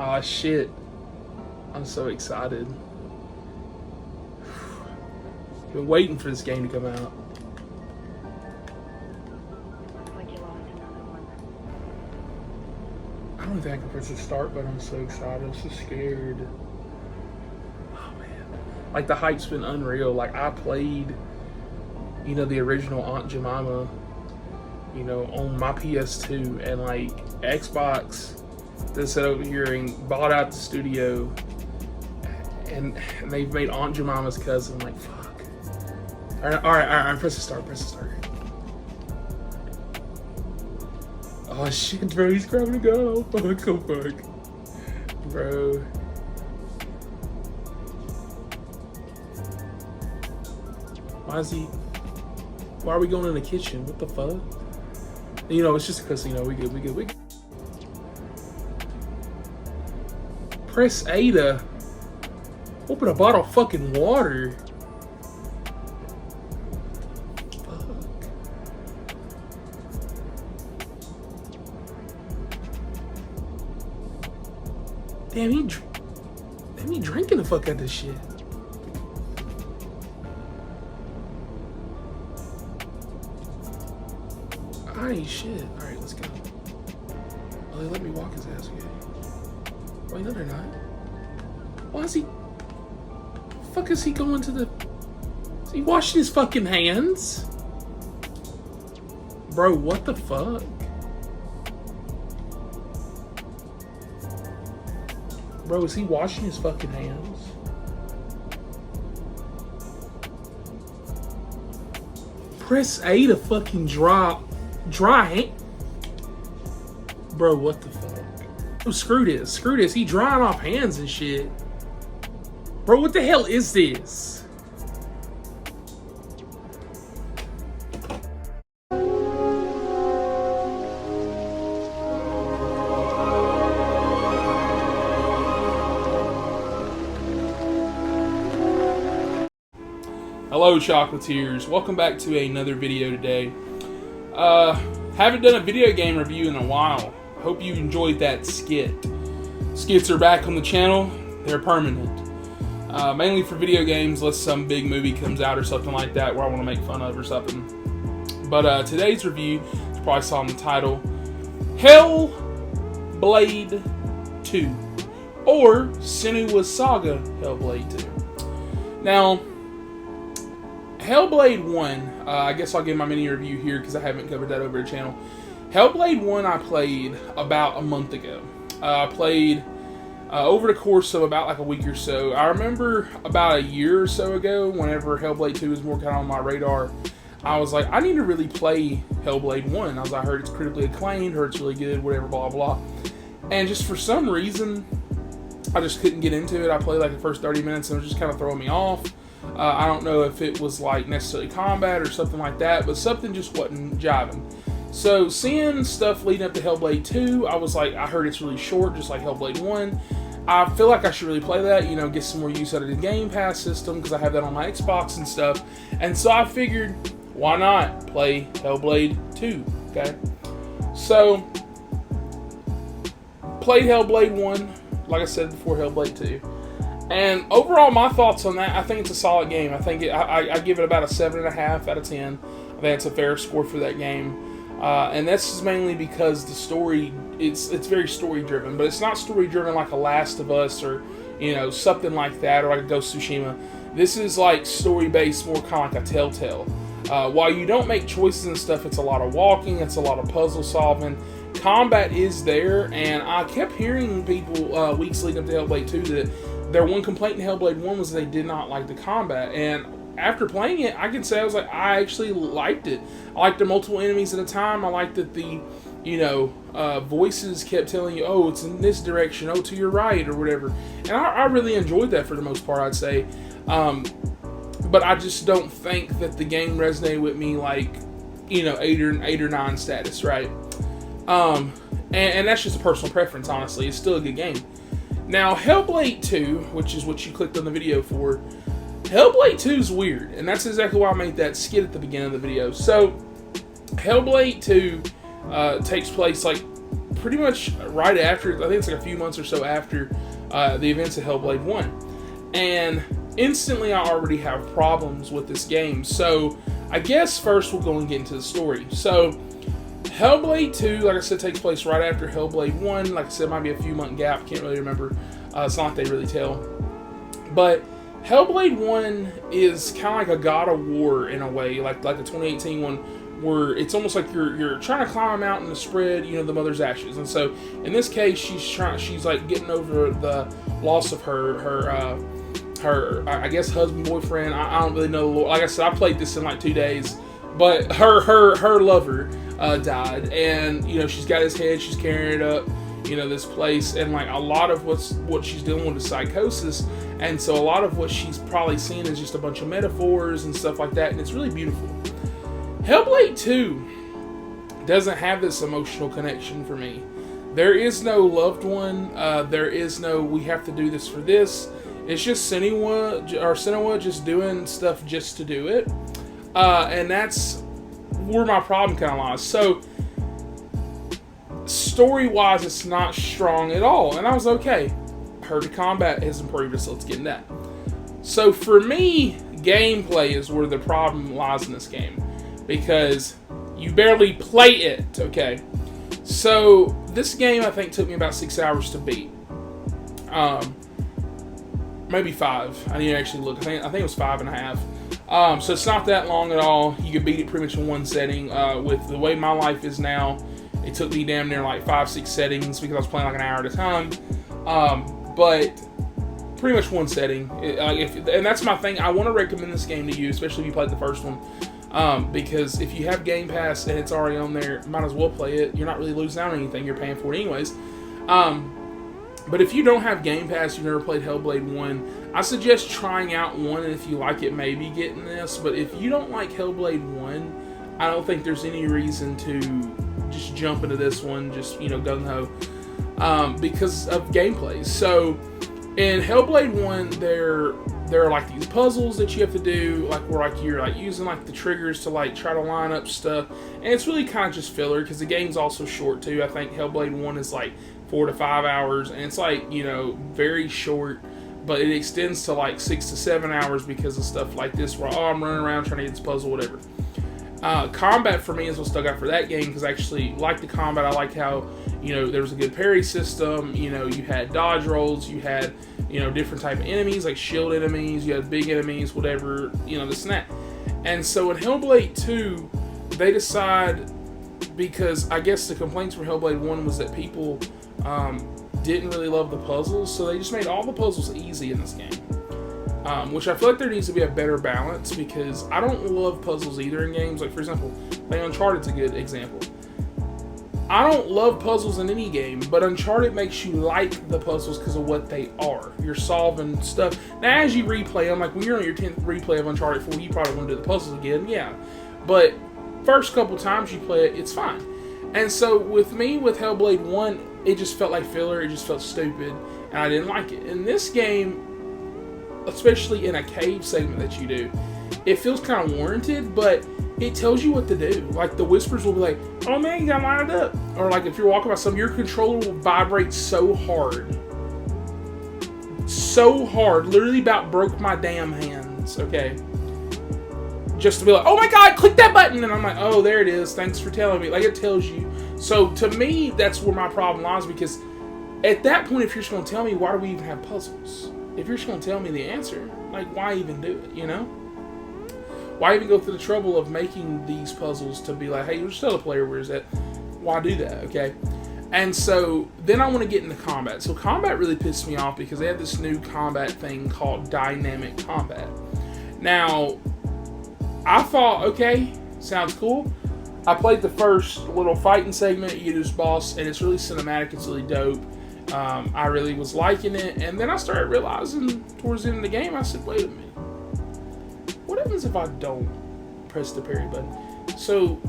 Oh shit. I'm so excited. Been waiting for this game to come out. Looks like you lost another one. I don't think I can press the start button. I'm so excited. I'm so scared. Oh man. Like the hype's been unreal. Like I played, the original Aunt Jemima, on my PS2, and like Xbox that set over here and bought out the studio, and they've made Aunt Jemima's cousin. Like fuck. All right. Press the start. Oh shit, bro, he's grabbing a gun. Oh fuck, bro. Why are we going in the kitchen? What the fuck? It's just a casino. We good. Press A to open a bottle of fucking water. Damn, he drinking the fuck out of this shit. Alright, shit. Alright, let's go. Oh, they let me walk his ass again. Wait, no, they're not. Why is he... The fuck is he going to the... Is he washing his fucking hands? Bro, what the fuck? Bro, is he washing his fucking hands? Press A to fucking dry hand. Bro, what the fuck? Oh, screw this. He drying off hands and shit. Bro, what the hell is this? Hello chocolatiers, welcome back to another video today. Haven't done a video game review in a while. Hope you enjoyed that skit. Skits are back on the channel, they're permanent. Mainly for video games, unless some big movie comes out or something like that where I want to make fun of or something. But today's review, you probably saw in the title, Hellblade 2, or Senua's Saga Hellblade 2. Now, Hellblade 1, I guess I'll give my mini review here because I haven't covered that over the channel. Hellblade 1 I played about a month ago. I played over the course of about like a week or so. I remember about a year or so ago, whenever Hellblade 2 was more kind of on my radar, I was like, I need to really play Hellblade 1. I heard it's critically acclaimed, heard it's really good, whatever, blah, blah. And just for some reason, I just couldn't get into it. I played like the first 30 minutes and it was just kind of throwing me off. I don't know if it was like necessarily combat or something like that, but something just wasn't jiving. So seeing stuff leading up to Hellblade 2, I was like, I heard it's really short, just like Hellblade 1. I feel like I should really play that, get some more use out of the Game Pass system, because I have that on my Xbox and stuff. And so I figured, why not play Hellblade 2, okay? So, played Hellblade 1, like I said before, Hellblade 2. And overall, my thoughts on that, I think it's a solid game. I think I give it about a 7.5 out of 10. I think it's a fair score for that game. And that's just mainly because the story, it's very story driven, but it's not story driven like a Last of Us or, something like that, or like a Ghost of Tsushima. This is like story based, more kind of like a Telltale. While you don't make choices and stuff, it's a lot of walking, it's a lot of puzzle solving. Combat is there, and I kept hearing people weeks leading up to Hellblade 2 that their one complaint in Hellblade 1 was they did not like the combat. And after playing it, I can say I actually liked it. I liked the multiple enemies at a time. I liked that the, voices kept telling you, oh, it's in this direction, oh, to your right, or whatever. And I really enjoyed that for the most part, I'd say. But I just don't think that the game resonated with me like, 8 or 9 status, right? And that's just a personal preference, honestly. It's still a good game. Now, Hellblade 2, which is what you clicked on the video for, Hellblade 2 is weird, and that's exactly why I made that skit at the beginning of the video. So, Hellblade 2 takes place like pretty much right after, I think it's like a few months or so after the events of Hellblade 1. And instantly I already have problems with this game. So I guess first we'll go and get into the story. So Hellblade 2, like I said, takes place right after Hellblade 1. Like I said, it might be a few month gap. Can't really remember. It's not like they really tell. But Hellblade 1 is kind of like a God of War in a way, like the 2018 one, where it's almost like you're trying to climb a mountain to spread, the mother's ashes. And so in this case, she's like getting over the loss of her I guess husband, boyfriend. I don't really know. Like I said, I played this in like 2 days, but her lover died, and she's got his head. She's carrying it up, this place, and like a lot of what she's dealing with is psychosis, and so a lot of what she's probably seeing is just a bunch of metaphors and stuff like that, and it's really beautiful. Hellblade 2 doesn't have this emotional connection for me. There is no loved one. There is no we have to do this for this. It's just Senua just doing stuff just to do it. And that's where my problem kind of lies. So, story-wise, it's not strong at all. And I was okay. Heard the combat has improved, so let's get in that. So, for me, gameplay is where the problem lies in this game. Because you barely play it, okay? So, this game, I think, took me about 6 hours to beat. Maybe 5. I need to actually look. I think it was 5.5. So it's not that long at all. You can beat it pretty much in one setting. With the way my life is now, it took me damn near like 5-6 settings because I was playing like an hour at a time. But pretty much one setting. And that's my thing. I want to recommend this game to you, especially if you played the first one. Because if you have Game Pass and it's already on there, might as well play it. You're not really losing out on anything. You're paying for it anyways. But if you don't have Game Pass, you've never played Hellblade 1, I suggest trying out 1, and if you like it, maybe getting this. But if you don't like Hellblade 1, I don't think there's any reason to just jump into this one, just, gung-ho, because of gameplay. So, in Hellblade 1, there are like these puzzles that you have to do, like where like you're like using like the triggers to like try to line up stuff, and it's really kind of just filler because the game's also short too. I think Hellblade 1 is like 4 to 5 hours, and it's like very short, but it extends to like 6 to 7 hours because of stuff like this where I'm running around trying to get this puzzle, whatever. Combat for me is what stuck out for that game because I actually liked the combat. I liked how there was a good parry system. You had dodge rolls, you had different type of enemies like shield enemies, you had big enemies, whatever, this and that. And so in Hellblade 2, they decide, because I guess the complaints from Hellblade 1 was that people didn't really love the puzzles, so they just made all the puzzles easy in this game. Which I feel like there needs to be a better balance, because I don't love puzzles either in games. Like, for example, Uncharted's a good example. I don't love puzzles in any game, but Uncharted makes you like the puzzles because of what they are. You're solving stuff. Now, as you replay them, like when you're on your 10th replay of Uncharted 4, you probably want to do the puzzles again, yeah. But first couple times you play it, it's fine. And so with me, with Hellblade 1, it just felt like filler, it just felt stupid, and I didn't like it. In this game, especially in a cave segment that you do, it feels kind of warranted, but it tells you what to do. Like, the whispers will be like, oh man, you gotta line it up. Or like, if you're walking by something, your controller will vibrate so hard, literally about broke my damn hands, okay? Just to be like, oh my god, click that button, and I'm like, oh, there it is, thanks for telling me. Like, it tells you. So to me, that's where my problem lies, because at that point, if you're just going to tell me, why do we even have puzzles? If you're just going to tell me the answer, like, why even do it, Why even go through the trouble of making these puzzles to be like, hey, just tell the player where's that? Why do that, okay? And so then I want to get into combat. So combat really pissed me off because they had this new combat thing called dynamic combat. Now, I thought, okay, sounds cool. I played the first little fighting segment, you do this boss, and it's really cinematic, it's really dope. I really was liking it, and then I started realizing towards the end of the game, I said, wait a minute. What happens if I don't press the parry button? So,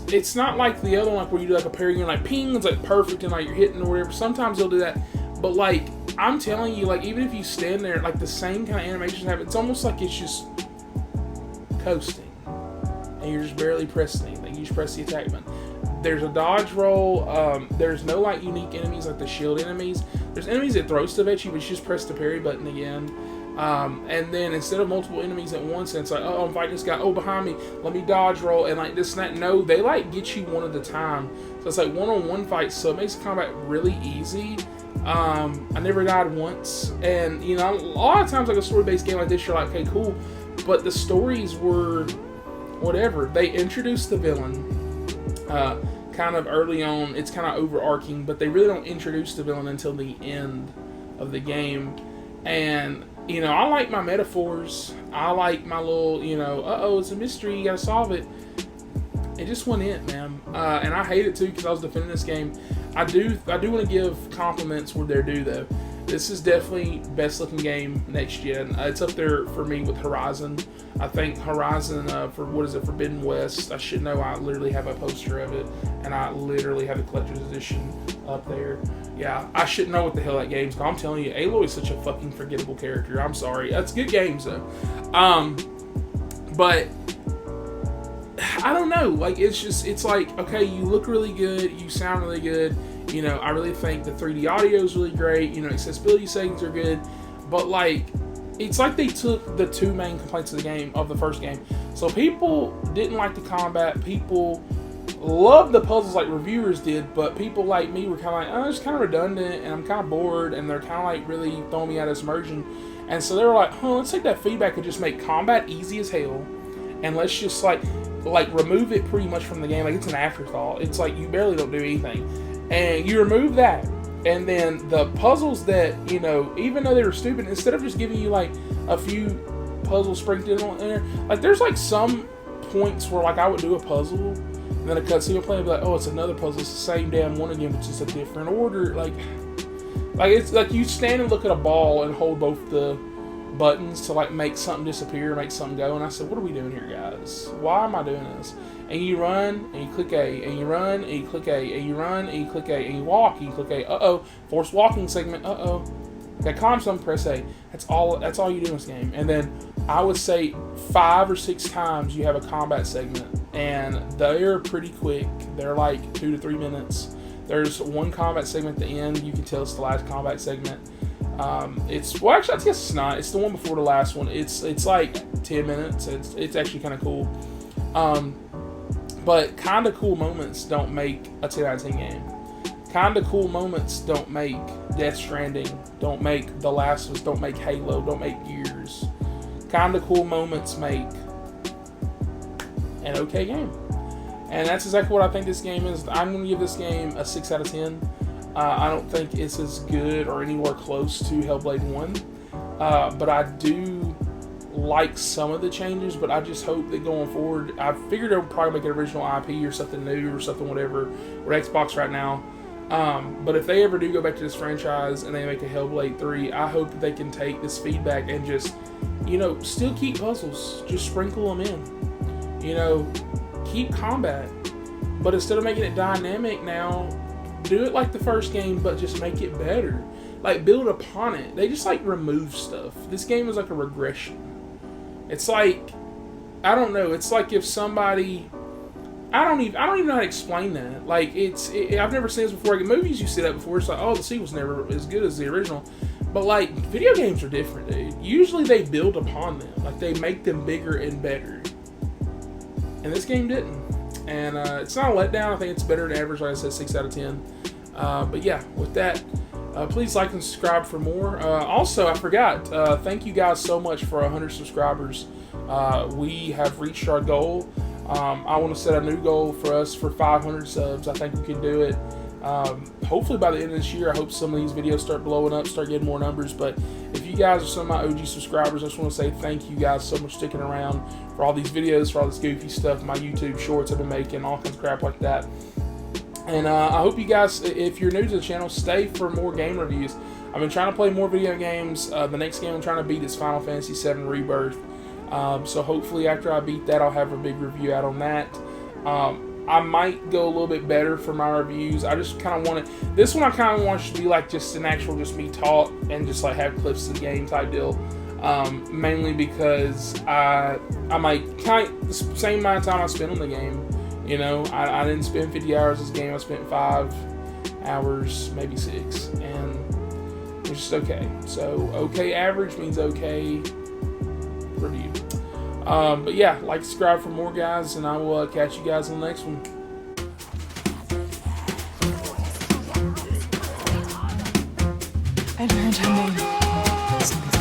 it's not like the other one, like where you do like a parry and you're like, ping, it's like perfect and like you're hitting or whatever. Sometimes they'll do that, but like, I'm telling you, like, even if you stand there, like the same kind of animations happen, it's almost like it's just coasting. And you're just barely pressing anything. You just press the attack button. There's a dodge roll. There's no like unique enemies like the shield enemies. There's enemies that throw stuff at you, but you just press the parry button again. And then instead of multiple enemies at once, it's like, oh, I'm fighting this guy. Oh, behind me. Let me dodge roll and like this and that. No, they like get you one at a time. So it's like one-on-one fights. So it makes the combat really easy. I never died once. And you know, a lot of times like a story-based game like this, you're like, okay, cool. But the stories were whatever. They introduced the villain. Kind of early on, it's kind of overarching, but they really don't introduce the villain until the end of the game. And you know, I like my metaphors. I like my little, you know, it's a mystery, you gotta solve it. It just wasn't it, man. And I hate it too because I was defending this game. I do want to give compliments where they're due though. This is definitely best looking game next gen. It's up there for me with Horizon. I think Horizon for Forbidden West. I should know. I literally have a poster of it, and I literally have the collector's edition up there. Yeah, I should know what the hell that game's called. I'm telling you, Aloy is such a fucking forgettable character. I'm sorry. That's good games though. But I don't know. Like it's like, okay, you look really good, you sound really good. You know, I really think the 3D audio is really great. You know, accessibility settings are good, but like, it's like they took the two main complaints of the first game. So people didn't like the combat. People loved the puzzles like reviewers did, but people like me were kind of like, oh, it's kind of redundant, and I'm kind of bored, and they're kind of like really throwing me out of immersion. And so they were like, let's take that feedback and just make combat easy as hell, and let's just like remove it pretty much from the game. Like it's an afterthought. It's like you barely don't do anything. And you remove that, and then the puzzles that, you know, even though they were stupid, instead of just giving you like a few puzzles sprinkled in there, like there's like some points where like I would do a puzzle, and then a cutscene would play and be like, oh, it's another puzzle, it's the same damn one again, but just a different order. Like it's like you stand and look at a ball and hold both the buttons to like make something disappear, make something go, and I said, what are we doing here, guys? Why am I doing this? And you run, and you click A, and you run, and you click A, and you run, and you click A, and you walk, and you click A. Forced walking segment. Got calm something, press A. That's all you do in this game. And then I would say 5 or 6 times you have a combat segment, and they're pretty quick. They're like 2 to 3 minutes. There's one combat segment at the end. You can tell it's the last combat segment. Actually, I guess it's not. It's the one before the last one. It's like 10 minutes. It's actually kind of cool. But kind of cool moments don't make a 10 out of 10 game. Kind of cool moments don't make Death Stranding, don't make The Last of Us, don't make Halo, don't make Gears. Kind of cool moments make an okay game. And that's exactly what I think this game is. I'm going to give this game a 6 out of 10. I don't think it's as good or anywhere close to Hellblade 1. But I do like some of the changes, but I just hope that going forward, I figured they'll probably make an original IP or something new or something whatever, or Xbox right now. But if they ever do go back to this franchise and they make a Hellblade 3, I hope that they can take this feedback and just, you know, still keep puzzles, just sprinkle them in. You know, keep combat, but instead of making it dynamic now, do it like the first game, but just make it better. Like, build upon it. They just, like, remove stuff. This game is like a regression. It's like, I don't know. It's like if somebody, I don't even know how to explain that. Like, I've never seen this before. Like, in movies, you see that before. It's like, oh, the sequel's never as good as the original. But, like, video games are different, dude. Usually they build upon them. Like, they make them bigger and better. And this game didn't. And it's not a letdown. I think it's better than average. Like I said, 6 out of 10. But yeah, with that, please like and subscribe for more. Also, I forgot. Thank you guys so much for 100 subscribers. We have reached our goal. I want to set a new goal for us for 500 subs. I think we can do it. Hopefully by the end of this year. I hope some of these videos start blowing up, start getting more numbers. But if you guys are some of my OG subscribers, I just want to say thank you guys so much for sticking around for all these videos, for all this goofy stuff, my YouTube shorts I've been making, all kinds of crap like that. And I hope you guys, if you're new to the channel, stay for more game reviews. I've been trying to play more video games. The next game I'm trying to beat is Final Fantasy VII Rebirth. So hopefully after I beat that, I'll have a big review out on that. I might go a little bit better for my reviews. I just kind of want to, this one I kind of want to be like just an actual, just me talk and just like have clips of the game type deal. Mainly because I might the same amount of time I spend on the game, You know, I didn't spend 50 hours this game. I spent 5 hours, maybe 6, and it's just okay. So okay average means okay review. But yeah, like, subscribe for more, guys, and I will catch you guys on the next one. I've been attending.